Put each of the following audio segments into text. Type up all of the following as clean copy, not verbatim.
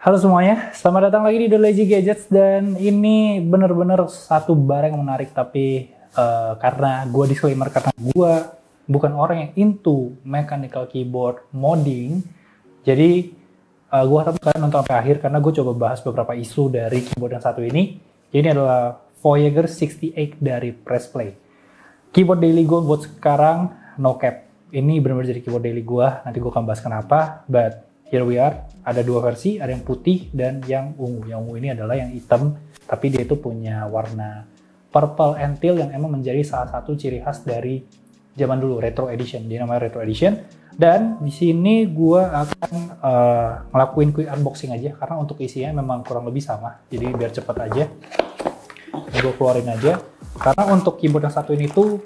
Halo semuanya, selamat datang lagi di The Lazy Gadgets dan ini bener-bener satu barang yang menarik tapi karena gue disclaimer karena gue bukan orang yang into mechanical keyboard modding, jadi gue harap kalian nonton sampai akhir karena gue coba bahas beberapa isu dari keyboard yang satu ini. Ini adalah Voyager 68 dari Pressplay. Keyboard daily gue buat sekarang no cap. Ini benar-benar jadi keyboard daily gue. Nanti gue akan bahas kenapa. But here we are. Ada dua versi. Ada yang putih dan yang ungu. Yang ungu ini adalah yang hitam. Tapi dia itu punya warna purple and teal yang emang menjadi salah satu ciri khas dari zaman dulu. Retro Edition. Dia namanya Retro Edition. Dan di sini gue akan ngelakuin quick unboxing aja. Karena untuk isinya memang kurang lebih sama. Jadi biar cepet aja. Gue keluarin aja. Karena untuk keyboard yang satu ini tuh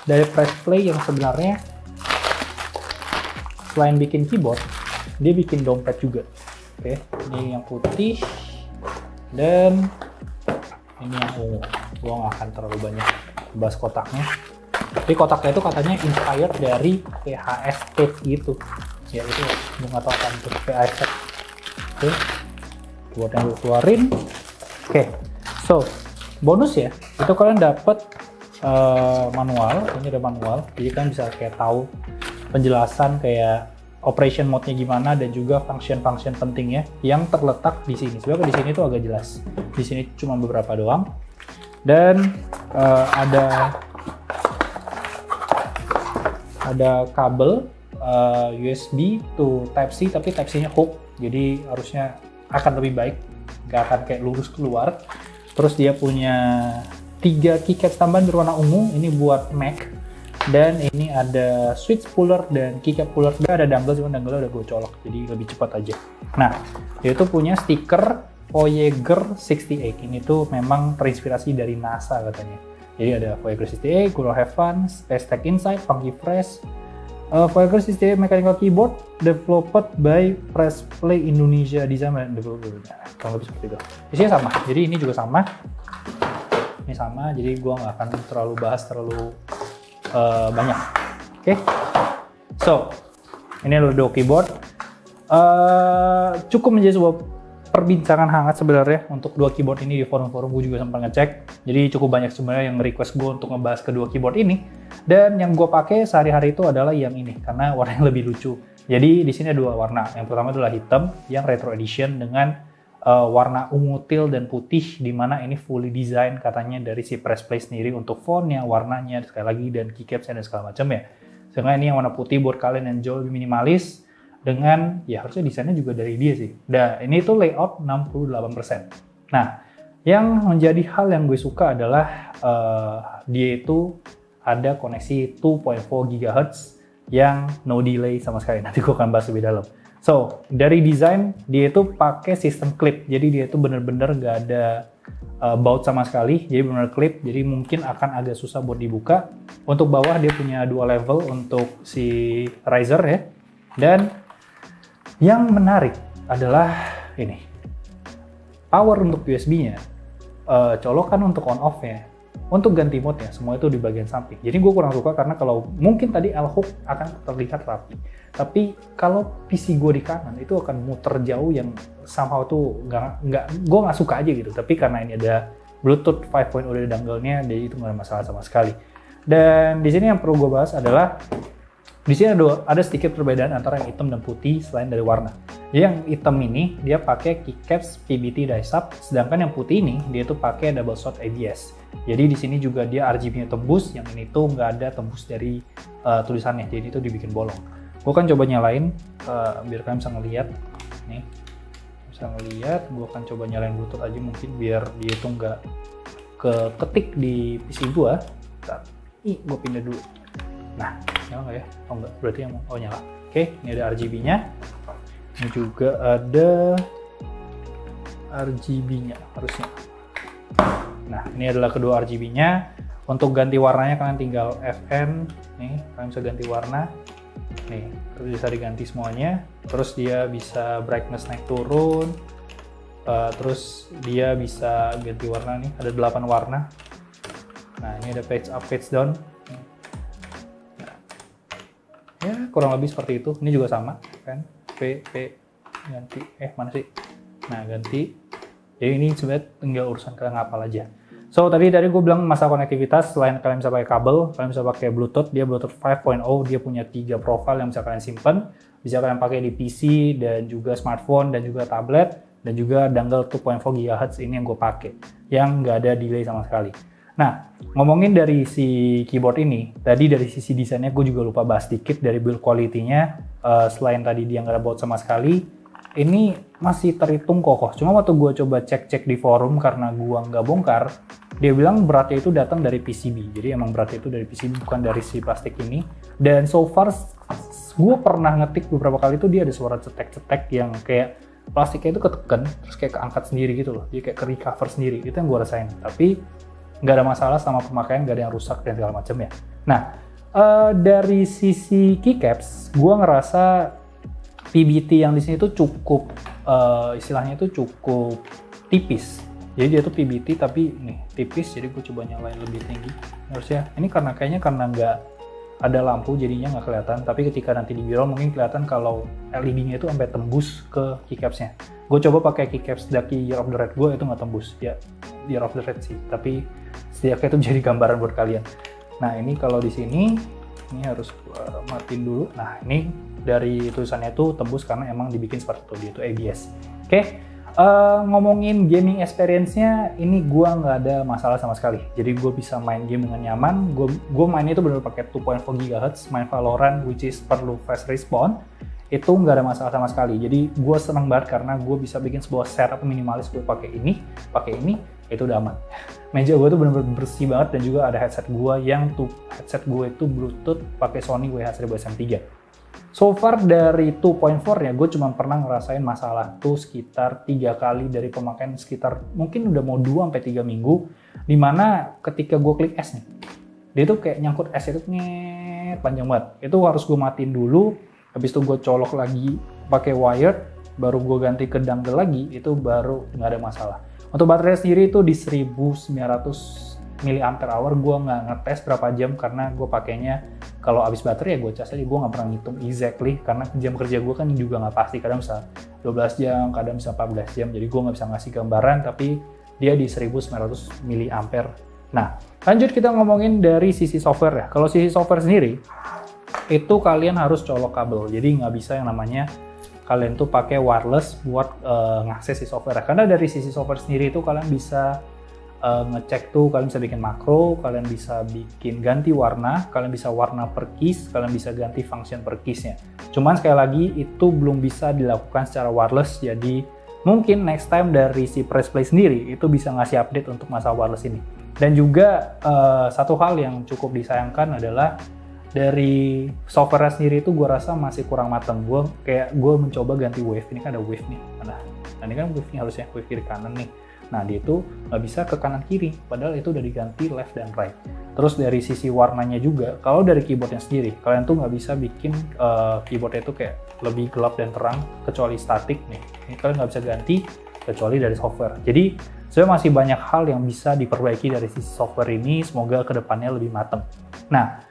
dari Pressplay yang sebenarnya selain bikin keyboard, dia bikin dompet juga. Oke, ini yang putih dan ini yang ungu. Gue nggak akan terlalu banyak bahas kotaknya. Tapi kotaknya itu katanya inspired dari PHS tape gitu. Ya itu gue nggak tahu apa itu PHS tape. Oke, buat yang gue keluarin. Oke, so bonus ya, itu kalian dapat manual. Ini ada manual, jadi kalian bisa kayak tahu penjelasan kayak operation mode-nya gimana dan juga function-function pentingnya yang terletak di sini. Sebenarnya di sini tuh agak jelas. Di sini cuma beberapa doang. Dan ada kabel USB to Type-C, tapi Type-C-nya hook. Jadi harusnya akan lebih baik, nggak akan kayak lurus keluar. Terus dia punya 3 keycap tambahan berwarna ungu, ini buat Mac. Dan ini ada switch puller dan keycap puller. Dia ada dangle, cuma dangle udah gue colok, jadi lebih cepat aja. Nah, dia tuh punya stiker Voyager 68. Ini tuh memang terinspirasi dari NASA katanya. Jadi ada Voyager 68, Cool Have Fun, Space Tech Insight, Funky Fresh. Voyager 68 mechanical keyboard developed by Pressplay Indonesia, design and development. Kurang lebih seperti itu. Isinya sama, jadi ini juga sama. Ini sama, jadi gue nggak akan terlalu bahas terlalu banyak. Oke, so ini adalah dua keyboard. Cukup menjadi sebuah perbincangan hangat sebenarnya untuk dua keyboard ini di forum-forum. Gue juga sempat ngecek, jadi cukup banyak sebenarnya yang request gue untuk ngebahas kedua keyboard ini. Dan yang gue pakai sehari-hari itu adalah yang ini karena warnanya lebih lucu. Jadi di sini ada dua warna. Yang pertama adalah hitam, yang Retro Edition dengan warna ungu teal dan putih, di mana ini fully design katanya dari si Pressplay sendiri untuk fontnya, warnanya sekali lagi dan keycaps dan segala macam ya. Sedangkan ini yang warna putih buat kalian yang jauh lebih minimalis dengan ya harusnya desainnya juga dari dia sih. Dan ini tuh layout 68%. Nah, yang menjadi hal yang gue suka adalah dia itu ada koneksi 2.4 GHz yang no delay sama sekali. Nanti gue akan bahas lebih dalam. So, dari desain dia itu pakai sistem clip. Jadi dia itu bener-bener nggak ada baut sama sekali. Jadi bener-bener clip. Jadi mungkin akan agak susah buat dibuka. Untuk bawah dia punya 2 level untuk si riser ya. Dan yang menarik adalah ini. Power untuk USB-nya. Colokan untuk on-off-nya. Untuk ganti mode ya, semua itu di bagian samping. Jadi gue kurang suka karena kalau mungkin tadi L-hook akan terlihat rapi. Tapi kalau PC gue di kanan itu akan muter jauh yang somehow tuh gue nggak suka aja gitu. Tapi karena ini ada Bluetooth 5.0 dari dangle-nya, jadi itu nggak ada masalah sama sekali. Dan di sini yang perlu gue bahas adalah di sini ada sedikit perbedaan antara yang hitam dan putih selain dari warna. Jadi yang hitam ini dia pakai keycaps PBT die sub, sedangkan yang putih ini dia tuh pakai double shot ABS. Jadi di sini juga dia RGB-nya tembus, yang ini tuh nggak ada tembus dari tulisannya, jadi itu dibikin bolong. Gue akan coba nyalain biar kalian bisa ngeliat. Nih, bisa ngeliat. Gue akan coba nyalain Bluetooth aja mungkin biar dia tuh nggak ketik di PC gue. Gue pindah dulu. Nah, nyala nggak ya? Oh nggak, berarti yang nyala. Oke, ini ada RGB-nya. Ini juga ada RGB-nya harusnya. Nah, ini adalah kedua RGB-nya. Untuk ganti warnanya kalian tinggal FN. Nih, kalian bisa ganti warna. Nih, terus bisa diganti semuanya. Terus dia bisa brightness naik turun. Terus dia bisa ganti warna nih. Ada 8 warna. Nah, ini ada page up, page down. Ya, kurang lebih seperti itu. Ini juga sama, kan? P ganti. Mana sih? Nah, ganti. Jadi ini sebenarnya tinggal urusan kalian ngapal aja. So, tadi gue bilang masalah konektivitas, selain kalian bisa pakai kabel, kalian bisa pakai Bluetooth, dia Bluetooth 5.0, dia punya 3 profile yang bisa kalian simpan, bisa kalian pakai di PC, dan juga smartphone, dan juga tablet, dan juga dongle 2.4 GHz ini yang gue pakai, yang nggak ada delay sama sekali. Nah, ngomongin dari si keyboard ini, tadi dari sisi desainnya gue juga lupa bahas dikit dari build quality-nya, selain tadi dia nggak ada baut sama sekali, ini masih terhitung kokoh. Cuma waktu gue coba cek-cek di forum karena gue nggak bongkar, dia bilang beratnya itu datang dari PCB. Jadi emang beratnya itu dari PCB, bukan dari si plastik ini. Dan so far, gue pernah ngetik beberapa kali itu dia ada suara cetek-cetek yang kayak plastiknya itu ketekan, terus kayak keangkat sendiri gitu loh. Dia kayak ke-recover sendiri, itu yang gue rasain. Tapi nggak ada masalah sama pemakaian, nggak ada yang rusak dan segala macam ya. Nah, dari sisi keycaps, gue ngerasa PBT yang di sini tuh cukup istilahnya itu cukup tipis. Jadi dia tuh PBT tapi nih tipis. Jadi gue coba nyalain lebih tinggi. Harusnya ini karena nggak ada lampu jadinya nggak kelihatan. Tapi ketika nanti di biro mungkin kelihatan kalau LED-nya itu sampai tembus ke keycaps-nya. Gue coba pakai keycaps dari Year of the Red gue itu nggak tembus. Ya Year of the Red sih. Tapi setidaknya itu jadi gambaran buat kalian. Nah ini kalau di sini ini harus matiin dulu. Nah ini dari tulisannya itu tembus karena emang dibikin seperti itu, dia itu ABS. Oke, ngomongin gaming experience-nya, ini gua nggak ada masalah sama sekali. Jadi gue bisa main game dengan nyaman. Gue mainnya itu benar-benar pakai 2.4 GHz, main Valorant, which is perlu fast respawn. Itu nggak ada masalah sama sekali. Jadi gue seneng banget karena gue bisa bikin sebuah setup minimalis. Gue pakai ini, itu udah aman. Meja gue tuh bener-bener bersih banget dan juga ada headset gue yang headset gue itu Bluetooth pakai Sony WH-1000SM3. So far dari 2.4-nya gue cuma pernah ngerasain masalah tuh sekitar 3 kali dari pemakaian sekitar mungkin udah mau 2-3 minggu, dimana ketika gue klik S nih, dia tuh kayak nyangkut S itu panjang banget. Itu harus gue matiin dulu, habis itu gue colok lagi pakai wired, baru gue ganti ke dongle lagi, itu baru nggak ada masalah. Untuk baterai sendiri itu di 1900 mAh, gue nggak ngetes berapa jam karena gue pakainya kalau habis baterai ya gue cas aja, gue nggak pernah ngitung exactly karena jam kerja gue kan juga nggak pasti, kadang bisa 12 jam, kadang bisa 14 jam, jadi gue nggak bisa ngasih gambaran, tapi dia di 1900 mAh. Nah, lanjut kita ngomongin dari sisi software ya. Kalau sisi software sendiri, itu kalian harus colok kabel, jadi nggak bisa yang namanya kalian tuh pakai wireless buat ngakses si software. Karena dari sisi software sendiri itu kalian bisa ngecek tuh, kalian bisa bikin makro, kalian bisa bikin ganti warna, kalian bisa warna per keys, kalian bisa ganti function per keys-nya. Cuman sekali lagi itu belum bisa dilakukan secara wireless, jadi mungkin next time dari si Press Play sendiri itu bisa ngasih update untuk masalah wireless ini. Dan juga satu hal yang cukup disayangkan adalah dari software sendiri itu gue rasa masih kurang matang. Gue mencoba ganti wave, ini kan ada wave nih, nah ini kan wave nya harusnya wave kiri kanan nih. Nah dia itu nggak bisa ke kanan kiri, padahal itu udah diganti left dan right. Terus dari sisi warnanya juga, kalau dari keyboardnya sendiri, kalian tuh nggak bisa bikin keyboardnya itu kayak lebih gelap dan terang kecuali statik nih. Ini kalian nggak bisa ganti kecuali dari software. Jadi sebenarnya masih banyak hal yang bisa diperbaiki dari sisi software ini. Semoga kedepannya lebih matang. Nah,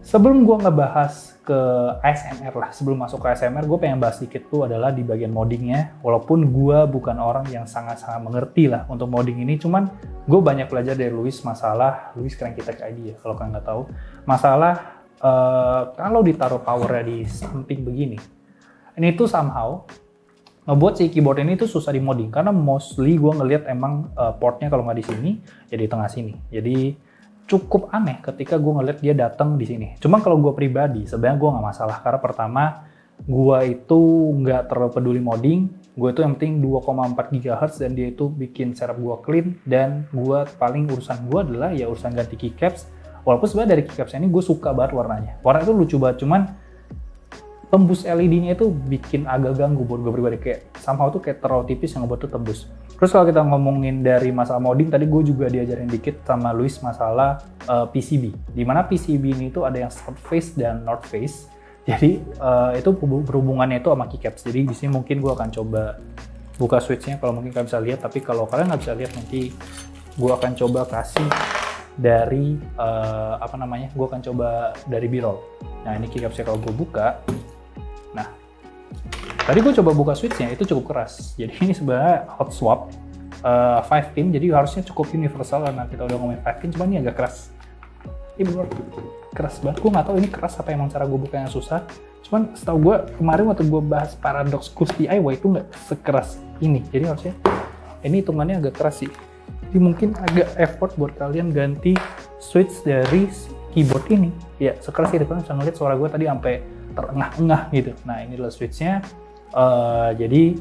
sebelum gue ngebahas ke ASMR lah, sebelum masuk ke ASMR, gue pengen bahas dikit tuh adalah di bagian moddingnya. Walaupun gue bukan orang yang sangat-sangat mengerti lah untuk modding ini, cuman gue banyak belajar dari Luis masalah, Luis keren kita ke ID ya, kalau kalian nggak tahu. Masalah kalau ditaruh powernya di samping begini, ini tuh somehow ngebuat si keyboard ini tuh susah di modding, karena mostly gue ngelihat emang portnya kalau nggak di sini, ya di tengah sini. Jadi cukup aneh ketika gue ngeliat dia datang di sini. Cuma kalau gue pribadi, sebenarnya gue nggak masalah karena pertama gue itu nggak terlalu peduli modding. Gue itu yang penting 2,4 GHz dan dia itu bikin setup gue clean, dan gue paling urusan gue adalah ya urusan ganti keycaps. Walaupun sebenarnya dari keycaps ini gue suka banget warnanya. Warna itu lucu banget, cuman tembus LED-nya itu bikin agak ganggu buat gue pribadi, kayak somehow tuh kayak terlalu tipis yang ngebuat tuh tembus. Terus kalau kita ngomongin dari masalah modding, tadi gue juga diajarin dikit sama Luis masalah PCB. Dimana PCB ini tuh ada yang south face dan north face. Jadi itu berhubungannya itu sama keycaps. Jadi di sini mungkin gue akan coba buka switch-nya kalau mungkin kalian bisa lihat. Tapi kalau kalian nggak bisa lihat, nanti gue akan coba kasih dari gue akan coba dari B-roll. Nah ini keycaps-nya kalau gue buka. Nah Tadi gue coba buka switch-nya, itu cukup keras. Jadi ini sebenarnya hot swap 5 pin, jadi harusnya cukup universal karena kita udah ngomongin 5 pin, cuman ini agak keras. Ini bener keras banget. Gue nggak tahu ini keras apa emang cara gue bukanya susah. Cuman setahu gue kemarin waktu gue bahas Paradox Cruise DIY itu nggak sekeras ini. Jadi harusnya ini hitungannya agak keras sih. Jadi mungkin agak effort buat kalian ganti switch dari keyboard ini. Ya sekeras sih, kalian bisa ngeliat suara gue tadi sampai terengah-engah gitu. Nah ini adalah switch-nya. Jadi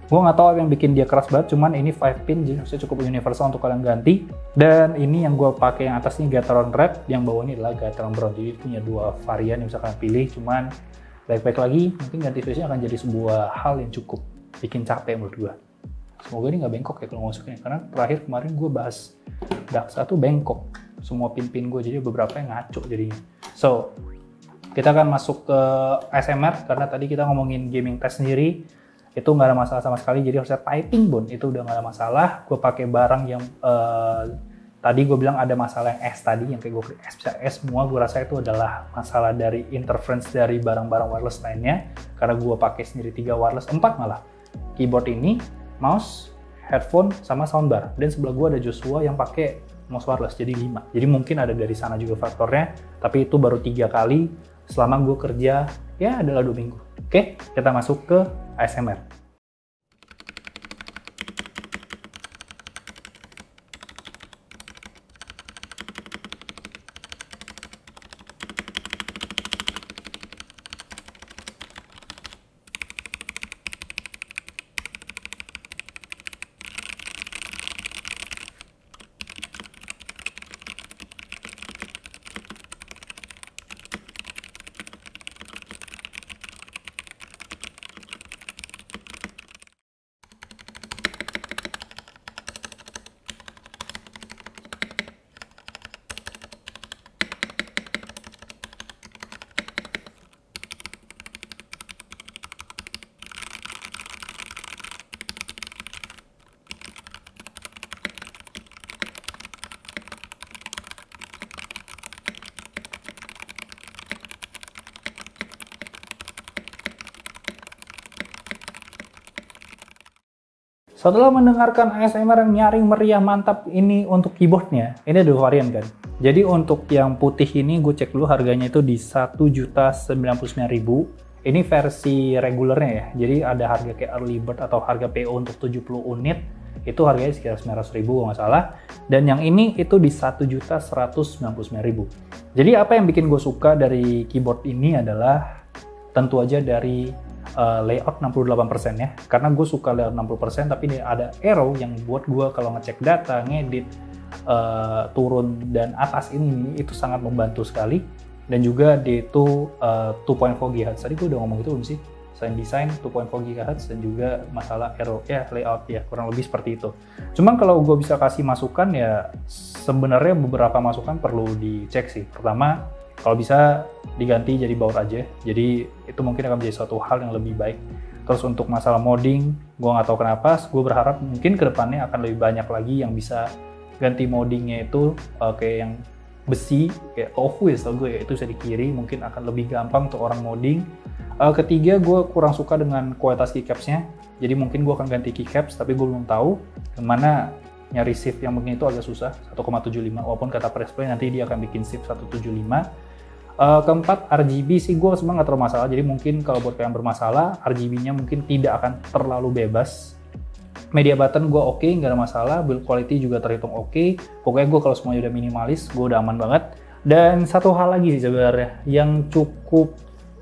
gue nggak tahu apa yang bikin dia keras banget, cuman ini 5 pin jadi harusnya cukup universal untuk kalian ganti. Dan ini yang gue pakai yang atas ini Gateron Red, yang bawah ini adalah Gateron Brown. Jadi punya dua varian yang bisa kalian pilih, cuman baik-baik lagi mungkin ganti switch-nya akan jadi sebuah hal yang cukup bikin capek menurut gue. Semoga ini nggak bengkok ya kalau masukinnya, karena terakhir kemarin gue bahas Daxa tuh bengkok semua pin-pin gue, jadi beberapa yang ngaco jadinya. So kita akan masuk ke ASMR karena tadi kita ngomongin gaming test sendiri. Itu nggak ada masalah sama sekali, jadi harusnya typing pun itu udah nggak ada masalah. Gue pakai barang yang tadi gue bilang ada masalah yang S tadi, yang kayak gue S semua, gue rasa itu adalah masalah dari interference dari barang-barang wireless lainnya, karena gue pakai sendiri 3 wireless, 4 malah, keyboard ini, mouse, headphone, sama soundbar. Dan sebelah gue ada Joshua yang pakai mouse wireless, jadi 5. Jadi mungkin ada dari sana juga faktornya, tapi itu baru 3 kali selama gue kerja, ya adalah 2 minggu. Oke, kita masuk ke ASMR. Setelah mendengarkan ASMR yang nyaring meriah mantap ini untuk keyboardnya, ini ada 2 varian kan. Jadi untuk yang putih ini gue cek dulu harganya itu di 1.099.000. Ini versi regulernya ya. Jadi ada harga kayak early bird atau harga PO untuk 70 unit. Itu harganya sekitar 900.000 kalau nggak salah. Dan yang ini itu di 1.199.000. Jadi apa yang bikin gue suka dari keyboard ini adalah tentu aja dari layout 68% ya, karena gue suka layout 60%, tapi ada arrow yang buat gue kalau ngecek data, ngedit, turun dan atas ini itu sangat membantu sekali. Dan juga dia itu 2.4 GHz, tadi gue udah ngomong itu belum sih? Selain desain 2.4 GHz dan juga masalah arrow ya, layout ya, kurang lebih seperti itu. Cuman kalau gue bisa kasih masukan ya, sebenarnya beberapa masukan perlu dicek sih. Pertama, kalau bisa diganti jadi baut aja, jadi itu mungkin akan menjadi suatu hal yang lebih baik. Terus untuk masalah modding, gue nggak tahu kenapa, gue berharap mungkin kedepannya akan lebih banyak lagi yang bisa ganti moddingnya itu kayak yang besi, kayak tofu ya setahu gue ya, itu bisa di kiri, mungkin akan lebih gampang untuk orang modding. Ketiga, gue kurang suka dengan kualitas keycaps-nya, jadi mungkin gue akan ganti keycaps, tapi gue belum tahu yang mana nyari shift yang begini itu agak susah, 1,75, walaupun kata Pressplay nanti dia akan bikin shift 175. Keempat, RGB sih gue sebenarnya nggak terlalu masalah, jadi mungkin kalau buat kalian bermasalah, RGB-nya mungkin tidak akan terlalu bebas. Media button gue oke, nggak ada masalah, build quality juga terhitung oke. Pokoknya gue kalau semuanya udah minimalis, gue udah aman banget. Dan satu hal lagi sih sebenarnya, yang cukup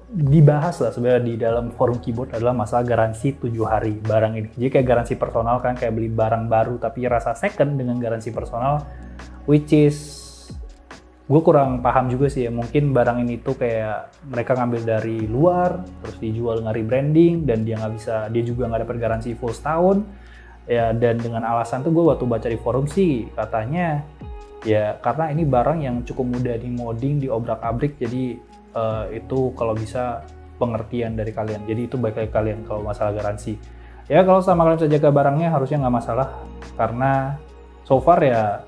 dibahas lah sebenarnya di dalam forum keyboard adalah masalah garansi 7 hari barang ini. Jadi kayak garansi personal kan, kayak beli barang baru tapi rasa second dengan garansi personal, which is gue kurang paham juga sih ya, mungkin barang ini tuh kayak mereka ngambil dari luar terus dijual dengan rebranding dan dia juga nggak dapat garansi full setahun ya. Dan dengan alasan tuh gue waktu baca di forum sih katanya ya karena ini barang yang cukup mudah di modding, diobrak-abrik, jadi itu kalau bisa pengertian dari kalian, jadi itu baik lagi kalian kalau masalah garansi ya. Kalau sama kalian bisa jaga barangnya harusnya nggak masalah, karena so far ya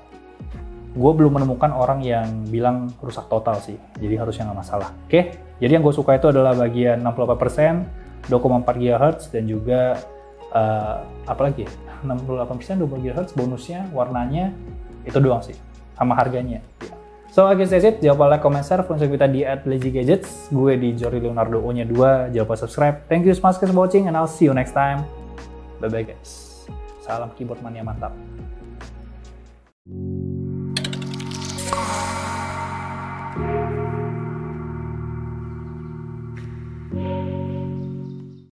gue belum menemukan orang yang bilang rusak total sih, jadi harusnya nggak masalah. Oke, jadi yang gue suka itu adalah bagian 68%, 2,4 GHz dan juga apalagi ya, 68% 2 GHz bonusnya, warnanya itu doang sih, sama harganya. So, I guess that's it. Jangan lupa like, comment, share. Follow kita di @lazygadgets. Gue di Jory Leonardo O-nya 2. Jangan lupa subscribe. Thank you so much for watching and I'll see you next time. Bye-bye guys. Salam keyboard mania mantap.